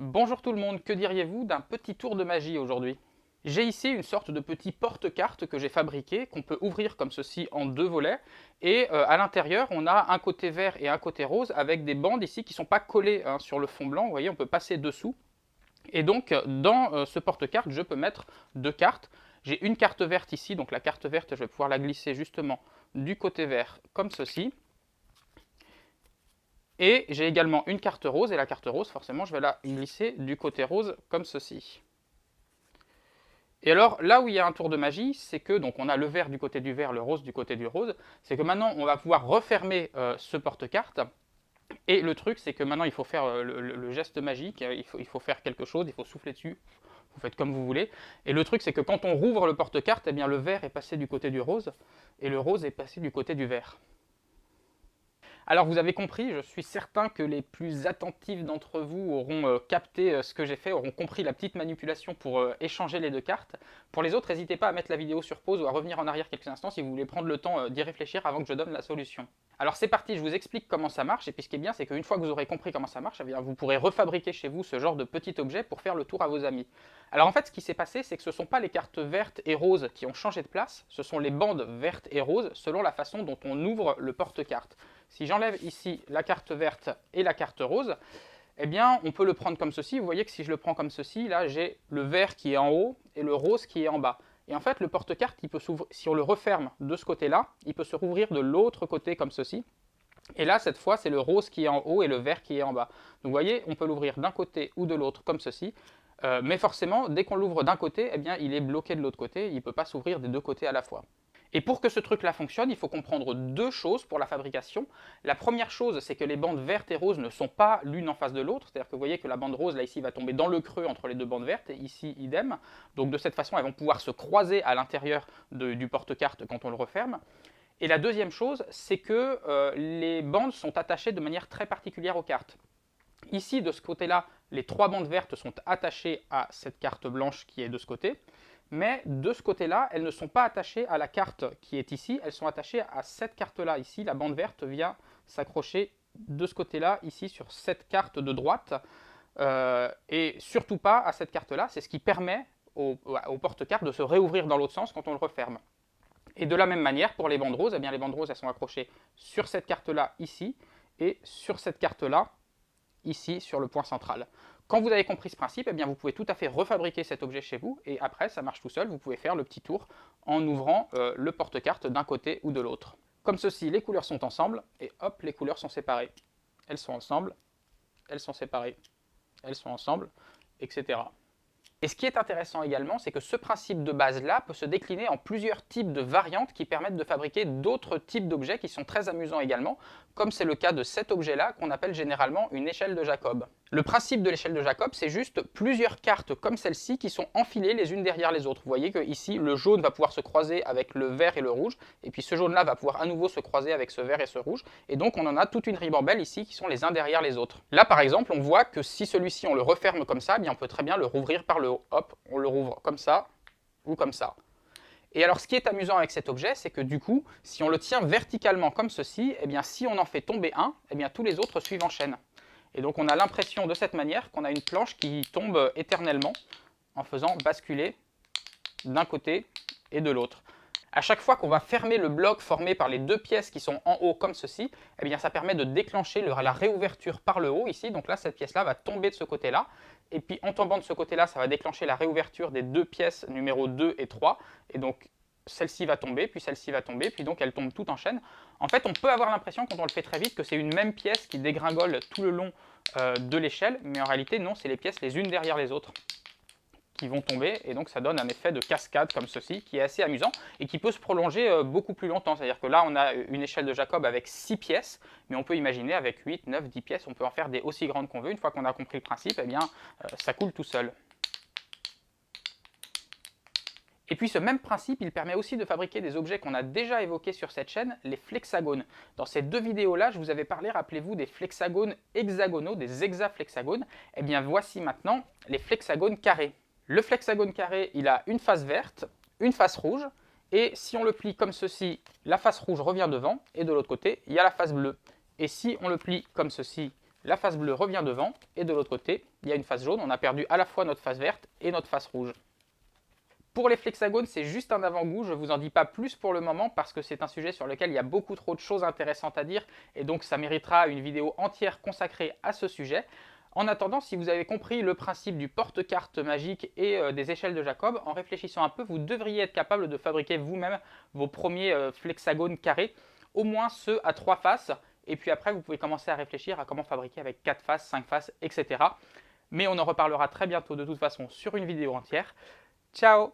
Bonjour tout le monde, que diriez-vous d'un petit tour de magie aujourd'hui? J'ai ici une sorte de petit porte-carte que j'ai fabriqué, qu'on peut ouvrir comme ceci en deux volets, et à l'intérieur on a un côté vert et un côté rose avec des bandes ici qui ne sont pas collées sur le fond blanc, vous voyez on peut passer dessous. Et donc dans ce porte-carte je peux mettre deux cartes. J'ai une carte verte ici, donc la carte verte je vais pouvoir la glisser justement du côté vert comme ceci. Et j'ai également une carte rose, et la carte rose, forcément, je vais la glisser du côté rose, comme ceci. Et alors, là où il y a un tour de magie, c'est que, donc on a le vert du côté du vert, le rose du côté du rose, c'est que maintenant, on va pouvoir refermer ce porte-carte. Et le truc, c'est que maintenant, il faut faire le geste magique, il faut faire quelque chose, il faut souffler dessus, vous faites comme vous voulez. Et le truc, c'est que quand on rouvre le porte-carte, eh bien, le vert est passé du côté du rose, et le rose est passé du côté du vert. Alors vous avez compris, je suis certain que les plus attentifs d'entre vous auront capté ce que j'ai fait, auront compris la petite manipulation pour échanger les deux cartes. Pour les autres, n'hésitez pas à mettre la vidéo sur pause ou à revenir en arrière quelques instants si vous voulez prendre le temps d'y réfléchir avant que je donne la solution. Alors c'est parti, je vous explique comment ça marche, et puis ce qui est bien, c'est qu'une fois que vous aurez compris comment ça marche, eh bien, vous pourrez refabriquer chez vous ce genre de petit objet pour faire le tour à vos amis. Alors en fait, ce qui s'est passé, c'est que ce ne sont pas les cartes vertes et roses qui ont changé de place, ce sont les bandes vertes et roses selon la façon dont on ouvre le porte-carte. Si j'enlève ici la carte verte et la carte rose, eh bien, on peut le prendre comme ceci. Vous voyez que si je le prends comme ceci, là, j'ai le vert qui est en haut et le rose qui est en bas. Et en fait, le porte-carte, si on le referme de ce côté-là, il peut se rouvrir de l'autre côté comme ceci. Et là, cette fois, c'est le rose qui est en haut et le vert qui est en bas. Donc, vous voyez, on peut l'ouvrir d'un côté ou de l'autre comme ceci. Mais forcément, dès qu'on l'ouvre d'un côté, eh bien, il est bloqué de l'autre côté. Il ne peut pas s'ouvrir des deux côtés à la fois. Et pour que ce truc-là fonctionne, il faut comprendre deux choses pour la fabrication. La première chose, c'est que les bandes vertes et roses ne sont pas l'une en face de l'autre. C'est-à-dire que vous voyez que la bande rose, là, ici, va tomber dans le creux entre les deux bandes vertes, et ici, idem. Donc de cette façon, elles vont pouvoir se croiser à l'intérieur du porte-carte quand on le referme. Et la deuxième chose, c'est que les bandes sont attachées de manière très particulière aux cartes. Ici, de ce côté-là, les trois bandes vertes sont attachées à cette carte blanche qui est de ce côté. Mais de ce côté-là, elles ne sont pas attachées à la carte qui est ici, elles sont attachées à cette carte-là. Ici, la bande verte vient s'accrocher de ce côté-là, ici, sur cette carte de droite, et surtout pas à cette carte-là. C'est ce qui permet au porte-carte de se réouvrir dans l'autre sens quand on le referme. Et de la même manière, pour les bandes roses, eh bien, les bandes roses, elles sont accrochées sur cette carte-là, ici, et sur cette carte-là, ici, sur le point central. Quand vous avez compris ce principe, eh bien, vous pouvez tout à fait refabriquer cet objet chez vous, et après, ça marche tout seul, vous pouvez faire le petit tour en ouvrant le porte-carte d'un côté ou de l'autre. Comme ceci, les couleurs sont ensemble, et hop, les couleurs sont séparées. Elles sont ensemble, elles sont séparées, elles sont ensemble, etc. Et ce qui est intéressant également, c'est que ce principe de base-là peut se décliner en plusieurs types de variantes qui permettent de fabriquer d'autres types d'objets qui sont très amusants également, comme c'est le cas de cet objet-là qu'on appelle généralement une échelle de Jacob. Le principe de l'échelle de Jacob, c'est juste plusieurs cartes comme celle-ci qui sont enfilées les unes derrière les autres. Vous voyez que ici, le jaune va pouvoir se croiser avec le vert et le rouge, et puis ce jaune-là va pouvoir à nouveau se croiser avec ce vert et ce rouge, et donc on en a toute une ribambelle ici qui sont les uns derrière les autres. Là, par exemple, on voit que si celui-ci, on le referme comme ça, eh bien on peut très bien le rouvrir par le haut. Hop, on le rouvre comme ça, ou comme ça. Et alors, ce qui est amusant avec cet objet, c'est que du coup, si on le tient verticalement comme ceci, eh bien, si on en fait tomber un, eh bien, tous les autres suivent en chaîne. Et donc, on a l'impression de cette manière qu'on a une planche qui tombe éternellement en faisant basculer d'un côté et de l'autre. À chaque fois qu'on va fermer le bloc formé par les deux pièces qui sont en haut comme ceci, eh bien, ça permet de déclencher la réouverture par le haut ici. Donc là, cette pièce-là va tomber de ce côté-là. Et puis en tombant de ce côté-là, ça va déclencher la réouverture des deux pièces numéro 2 et 3. Et donc celle-ci va tomber, puis celle-ci va tomber, puis donc elles tombent toutes en chaîne. En fait, on peut avoir l'impression, quand on le fait très vite, que c'est une même pièce qui dégringole tout le long de l'échelle, mais en réalité, non, c'est les pièces les unes derrière les autres qui vont tomber, et donc ça donne un effet de cascade comme ceci, qui est assez amusant, et qui peut se prolonger beaucoup plus longtemps. C'est-à-dire que là, on a une échelle de Jacob avec 6 pièces, mais on peut imaginer avec 8, 9, 10 pièces, on peut en faire des aussi grandes qu'on veut. Une fois qu'on a compris le principe, eh bien, ça coule tout seul. Et puis ce même principe, il permet aussi de fabriquer des objets qu'on a déjà évoqués sur cette chaîne, les flexagones. Dans ces deux vidéos-là, je vous avais parlé, rappelez-vous, des flexagones hexagonaux, des hexaflexagones. Eh bien voici maintenant les flexagones carrés. Le flexagone carré, il a une face verte, une face rouge, et si on le plie comme ceci, la face rouge revient devant, et de l'autre côté, il y a la face bleue. Et si on le plie comme ceci, la face bleue revient devant, et de l'autre côté, il y a une face jaune, on a perdu à la fois notre face verte et notre face rouge. Pour les flexagones, c'est juste un avant-goût, je ne vous en dis pas plus pour le moment parce que c'est un sujet sur lequel il y a beaucoup trop de choses intéressantes à dire et donc ça méritera une vidéo entière consacrée à ce sujet. En attendant, si vous avez compris le principe du porte-carte magique et des échelles de Jacob, en réfléchissant un peu, vous devriez être capable de fabriquer vous-même vos premiers flexagones carrés, au moins ceux à 3 faces, et puis après vous pouvez commencer à réfléchir à comment fabriquer avec 4 faces, 5 faces, etc. Mais on en reparlera très bientôt de toute façon sur une vidéo entière. Ciao!